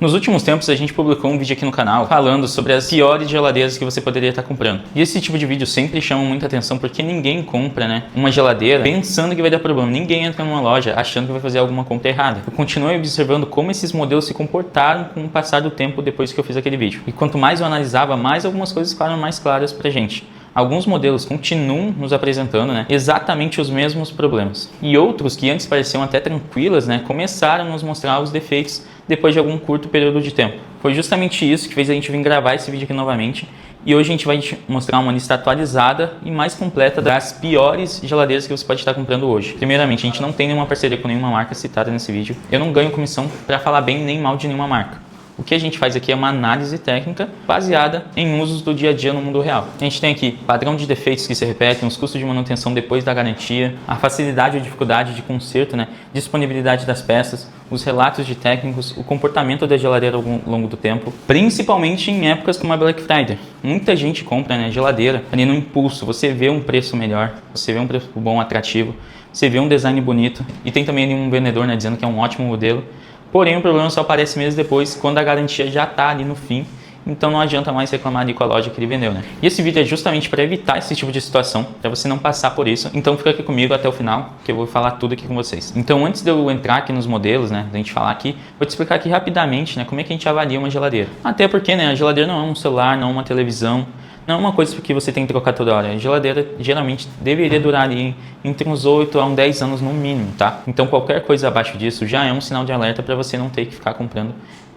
Nos últimos tempos a gente publicou um vídeo aqui no canal falando sobre as piores geladeiras que você poderia estar comprando. E esse tipo de vídeo sempre chama muita atenção porque ninguém compra, uma geladeira pensando que vai dar problema. Ninguém entra numa loja achando que vai fazer alguma compra errada. Eu continuei observando como esses modelos se comportaram com o passar do tempo depois que eu fiz aquele vídeo. E quanto mais eu analisava, mais algumas coisas ficaram mais claras pra gente. Alguns modelos continuam nos apresentando exatamente os mesmos problemas. E outros que antes pareciam até tranquilas começaram a nos mostrar os defeitos depois de algum curto período de tempo. Foi justamente isso que fez a gente vir gravar esse vídeo aqui novamente. E hoje a gente vai te mostrar uma lista atualizada e mais completa das piores geladeiras que você pode estar comprando hoje. Primeiramente, a gente não tem nenhuma parceria com nenhuma marca citada nesse vídeo. Eu não ganho comissão para falar bem nem mal de nenhuma marca. O que a gente faz aqui é uma análise técnica baseada em usos do dia a dia no mundo real. A gente tem aqui padrão de defeitos que se repetem, os custos de manutenção depois da garantia, a facilidade ou dificuldade de conserto, disponibilidade das peças, os relatos de técnicos, o comportamento da geladeira ao longo do tempo, principalmente em épocas como a Black Friday. Muita gente compra geladeira ali no impulso, você vê um preço melhor, você vê um preço bom, atrativo, você vê um design bonito e tem também um vendedor dizendo que é um ótimo modelo. Porém, o problema só aparece meses depois, quando a garantia já está ali no fim. Então não adianta mais reclamar ali com a loja que ele vendeu, E esse vídeo é justamente para evitar esse tipo de situação, para você não passar por isso. Então fica aqui comigo até o final, que eu vou falar tudo aqui com vocês. Então antes de eu entrar aqui nos modelos, da gente falar aqui, vou te explicar aqui rapidamente, como é que a gente avalia uma geladeira. Até porque, a geladeira não é um celular, não é uma televisão, não é uma coisa que você tem que trocar toda hora. A geladeira geralmente deveria durar ali entre uns 8 a uns 10 anos no mínimo, tá? Então qualquer coisa abaixo disso já é um sinal de alerta para você não ter que ficar comprando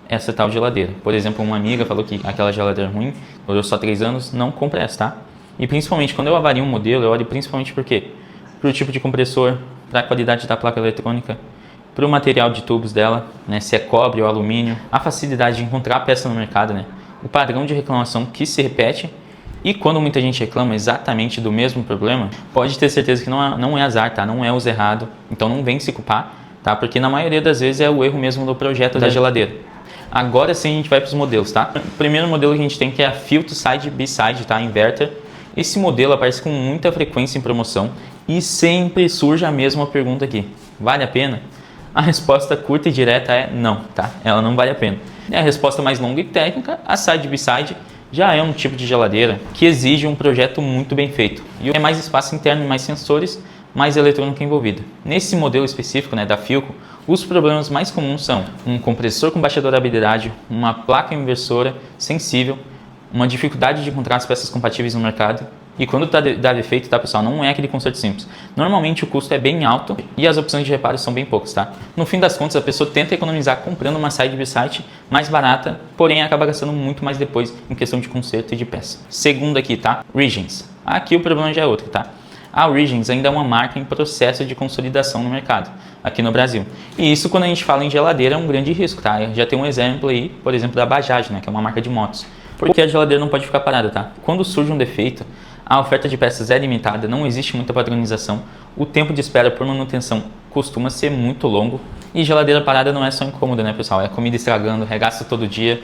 essa tal geladeira. Por exemplo, uma amiga falou que aquela geladeira ruim durou só 3 anos, não compre essa, tá? E principalmente quando eu avalio um modelo, eu olho principalmente por quê? Para o tipo de compressor, para a qualidade da placa eletrônica, para o material de tubos dela, se é cobre ou alumínio, a facilidade de encontrar peça no mercado, o padrão de reclamação que se repete. E quando muita gente reclama exatamente do mesmo problema, pode ter certeza que não é azar, tá? Não é uso errado, então não vem se culpar, tá? Porque na maioria das vezes é o erro mesmo do projeto da geladeira. Agora sim a gente vai para os modelos, tá? O primeiro modelo que a gente tem que é a Philto Side B-Side, tá? Inverter. Esse modelo aparece com muita frequência em promoção e sempre surge a mesma pergunta aqui. Vale a pena? A resposta curta e direta é não, tá? Ela não vale a pena. E a resposta mais longa e técnica, a Side B-Side, já é um tipo de geladeira que exige um projeto muito bem feito. E é mais espaço interno, mais sensores, mais eletrônica envolvida. Nesse modelo específico da Philco, os problemas mais comuns são um compressor com baixa durabilidade, uma placa inversora sensível, uma dificuldade de encontrar as peças compatíveis no mercado. E quando dá defeito, tá pessoal, não é aquele conserto simples. Normalmente o custo é bem alto e as opções de reparo são bem poucas, tá? No fim das contas, a pessoa tenta economizar comprando uma side by side mais barata, porém acaba gastando muito mais depois em questão de conserto e de peça. Segundo aqui, tá? Regens. Aqui o problema já é outro, tá? A Regens ainda é uma marca em processo de consolidação no mercado, aqui no Brasil. E isso, quando a gente fala em geladeira, é um grande risco, tá? Já tem um exemplo aí, por exemplo, da Bajaj, que é uma marca de motos. Porque a geladeira não pode ficar parada, tá? Quando surge um defeito, a oferta de peças é limitada, não existe muita padronização, o tempo de espera por manutenção costuma ser muito longo e geladeira parada não é só incômoda, pessoal? É comida estragando, é gasto todo dia,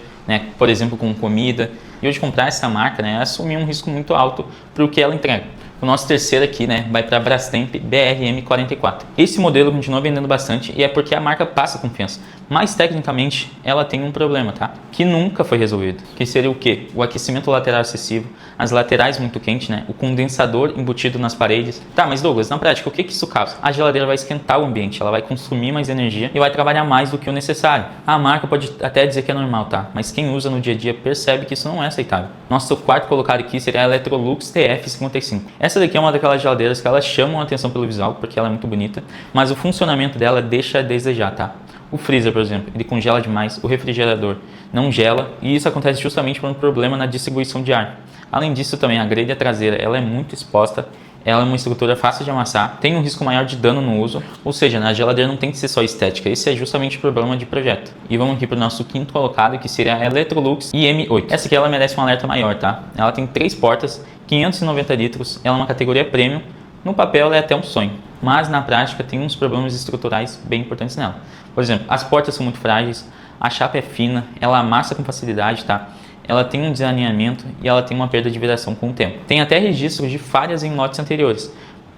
por exemplo, com comida. E hoje comprar essa marca é assumir um risco muito alto para o que ela entrega. O nosso terceiro aqui vai para a Brastemp BRM44. Esse modelo continua vendendo bastante e é porque a marca passa confiança. Mas tecnicamente ela tem um problema, tá? Que nunca foi resolvido. Que seria o quê? O aquecimento lateral excessivo, as laterais muito quentes, o condensador embutido nas paredes. Tá, mas Douglas, na prática, o que isso causa? A geladeira vai esquentar o ambiente, ela vai consumir mais energia e vai trabalhar mais do que o necessário. A marca pode até dizer que é normal, tá? Mas quem usa no dia a dia percebe que isso não é aceitável. Nosso quarto colocado aqui seria a Electrolux TF55. Essa daqui é uma daquelas geladeiras que elas chamam a atenção pelo visual, porque ela é muito bonita, mas o funcionamento dela deixa a desejar, tá? O freezer, por exemplo, ele congela demais, o refrigerador não gela e isso acontece justamente por um problema na distribuição de ar. Além disso também a grelha traseira ela é muito exposta, ela é uma estrutura fácil de amassar, tem um risco maior de dano no uso, ou seja, na geladeira não tem que ser só estética, esse é justamente o problema de projeto. E vamos aqui para o nosso quinto colocado, que seria a Electrolux IM8. Essa aqui ela merece um alerta maior, tá? Ela tem 3 portas, 590 litros, ela é uma categoria premium, no papel ela é até um sonho, mas na prática tem uns problemas estruturais bem importantes nela. Por exemplo, as portas são muito frágeis, a chapa é fina, ela amassa com facilidade, tá? Ela tem um desalinhamento e ela tem uma perda de vibração com o tempo. Tem até registros de falhas em lotes anteriores.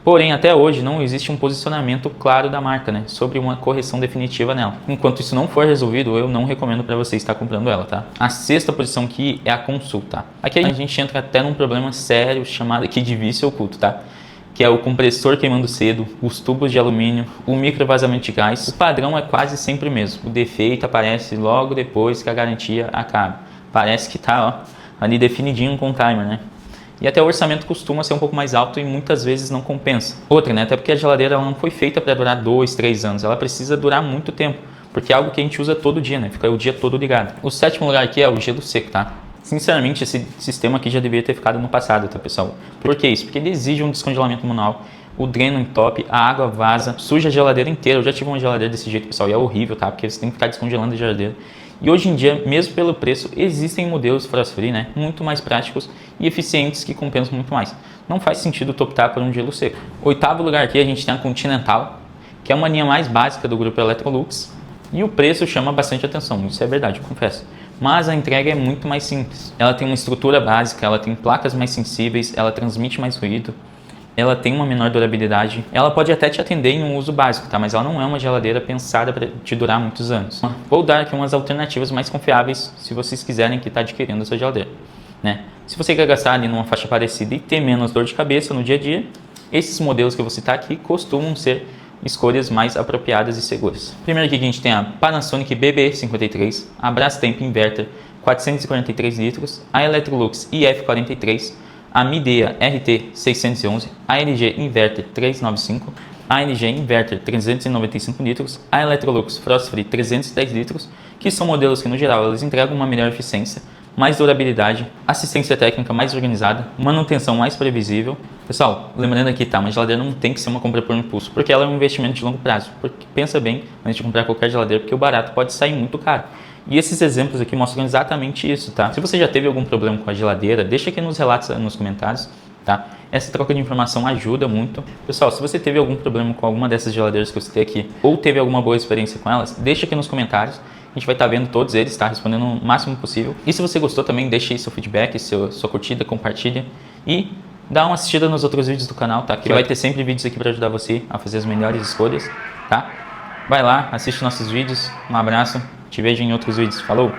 Porém, até hoje não existe um posicionamento claro da marca, né, sobre uma correção definitiva nela. Enquanto isso não for resolvido, eu não recomendo para você estar comprando ela, tá? A sexta posição aqui é a consulta. Aqui a gente entra até num problema sério chamado aqui de vício oculto, tá? Que é o compressor queimando cedo, os tubos de alumínio, o micro vazamento de gás. O padrão é quase sempre o mesmo. O defeito aparece logo depois que a garantia acaba. Parece que tá, ó, ali definidinho com o timer, né? E até o orçamento costuma ser um pouco mais alto e muitas vezes não compensa. Outra, né? Até porque a geladeira ela não foi feita para durar 2, 3 anos. Ela precisa durar muito tempo, porque é algo que a gente usa todo dia, né? Fica o dia todo ligado. O sétimo lugar aqui é o gelo seco, tá? Sinceramente, esse sistema aqui já deveria ter ficado no passado, tá, pessoal? Por que isso? Porque ele exige um descongelamento manual, o dreno entope, a água vaza, suja a geladeira inteira. Eu já tive uma geladeira desse jeito, pessoal, e é horrível, tá? Porque você tem que ficar descongelando a geladeira. E hoje em dia, mesmo pelo preço, existem modelos frost free, né, muito mais práticos e eficientes que compensam muito mais. Não faz sentido optar por um gelo seco. Oitavo lugar aqui a gente tem a Continental, que é uma linha mais básica do grupo Electrolux, e o preço chama bastante atenção, isso é verdade, eu confesso. Mas a entrega é muito mais simples. Ela tem uma estrutura básica, ela tem placas mais sensíveis, ela transmite mais ruído, ela tem uma menor durabilidade, ela pode até te atender em um uso básico, tá? Mas ela não é uma geladeira pensada para te durar muitos anos. Vou dar aqui umas alternativas mais confiáveis se vocês quiserem que está adquirindo a sua geladeira, né? Se você quer gastar ali numa faixa parecida e ter menos dor de cabeça no dia a dia, esses modelos que eu vou citar aqui costumam ser escolhas mais apropriadas e seguras. Primeiro aqui a gente tem a Panasonic BB53, a Brastemp Inverter 443 litros, a Electrolux IF43, a Midea RT611, a LG Inverter 395, a LG Inverter 395 litros, a Electrolux Frost Free 310 litros, que são modelos que no geral eles entregam uma melhor eficiência, mais durabilidade, assistência técnica mais organizada, manutenção mais previsível. Pessoal, lembrando aqui, tá, uma geladeira não tem que ser uma compra por impulso, porque ela é um investimento de longo prazo. Porque pensa bem antes de comprar qualquer geladeira, porque o barato pode sair muito caro. E esses exemplos aqui mostram exatamente isso, tá? Se você já teve algum problema com a geladeira, deixa aqui nos relatos, nos comentários, tá? Essa troca de informação ajuda muito. Pessoal, se você teve algum problema com alguma dessas geladeiras que eu citei aqui, ou teve alguma boa experiência com elas, deixa aqui nos comentários. A gente vai estar vendo todos eles, tá? Respondendo o máximo possível. E se você gostou também, deixa aí seu feedback, sua curtida, compartilha. E dá uma assistida nos outros vídeos do canal, tá? Que vai ter sempre vídeos aqui para ajudar você a fazer as melhores escolhas, tá? Vai lá, assiste nossos vídeos. Um abraço. Te vejo em outros vídeos. Falou!